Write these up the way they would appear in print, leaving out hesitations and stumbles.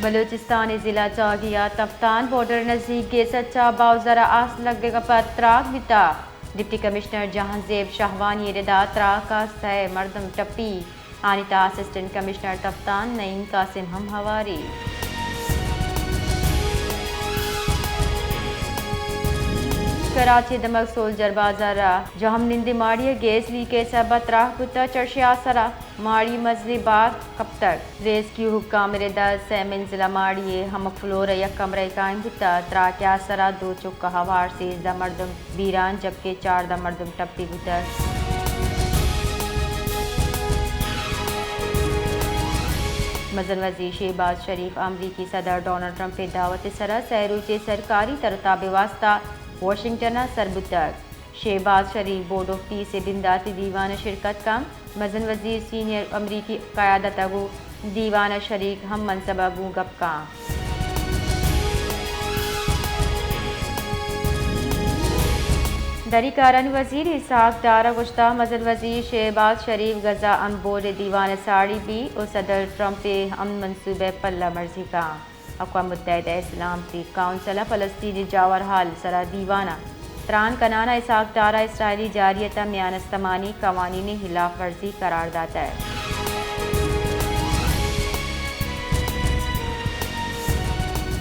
بلوچستانی ضلع چاگیا تفتان بارڈر نزدیک کے سچا باوزرا آس لگے کا تراک بتا ڈپٹی کمشنر جہاں زیب شاہوانی ردا تراک کا سہ مردم ٹپی آنیتا اسسٹنٹ کمشنر تفتان نعیم قاسم ہم ہواری کراچی دمک سولجر بازارا جہم نند ماڑی گیس لیکے سبب تراہ کتا چرشیا سرا ماڑی مزلی بار کپتر ریسکیو حکام ردا سے منزلہ ماڑی ہم فلور یک کمرے قائم بتا تراکیا سرا دو چکا ہوار 13 مردم بیران جبکہ 14 مردم ٹپی بتا مزن وزیر شہباز شریف امریکی صدر ڈونلڈ ٹرمپ دعوت سرا سہروچے سرکاری ترتاب واسطہ واشنگٹن سربتک Shahbaz Sharif board of peace بمداتی دیوان شرکت کا مزن وزیر سینئر امریکی قیادت گو دیوان شریک ہم منصبہ گو گپ کا دری کارن وزیر اسحاق دارا گشتہ مزن وزیر شہباز شریف غزہ ان بورڈ دیوان ساڑی بھی اور صدر ٹرمپ امن منصوبے پلہ مرضی کا اقوام متحدہ اسلامتی کونسل فلسطینی جاور حال سرا دیوانہ تران کنانا اسحاق دارا اسرائیلی جاریتا میان استمانی قوانین خلاف ورزی قرار داتا ہے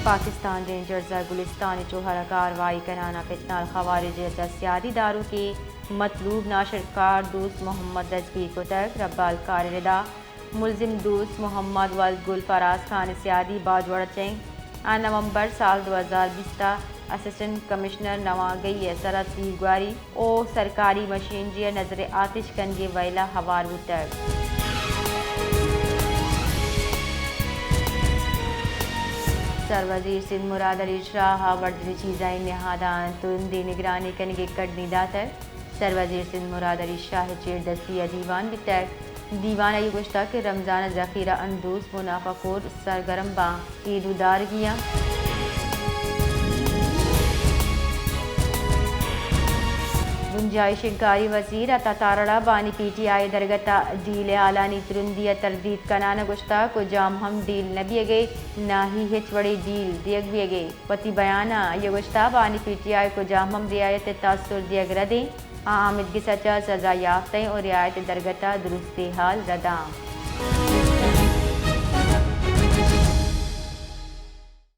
پاکستان رینجرز گلستان چوہر کاروائی کنانا فتنہ خوارج سیادی دارو کی مطلوب ناشر کار دوست محمد دستگیر کو تک ربال کار ردا ملزم دوست محمد ولد گل فراز خان سیادی باجوڑ چنگ نومبر سال 2020 اسسٹنٹ کمشنر نواں گئی سرحد گواری او سرکاری مشین جی نظر آتش کنگے ویلا ہوار بتر سر وزیر سندھ مراد علی شاہ وردی چیزائیں نہادان ترندی نگرانی کنگے کڑنی داتر سر وزیر سندھ مراد علی شاہ چیر دستی دیوان بتر دیوان ای گشتہ کہ رمضان ذخیرہ اندوز منافع خور سرگرم با عید دار کیا گنجائش انکاری وزیر عطا تارڑا بانی پی ٹی آئی درگتا ڈیل اعلانی ترندی تردید کنان گشتہ کو جام ہم ڈیل نہ بھی گئے نہ ہی ہچ وڑی ڈیل دیگ بھی گئے پتی بیانہ یہ گشتہ بانی پی ٹی آئی کو جام ہم رعایت تاثر دیگ ردیں آمد کی سچا سزا یافتیں اور رعایت درگتا درست حال رداں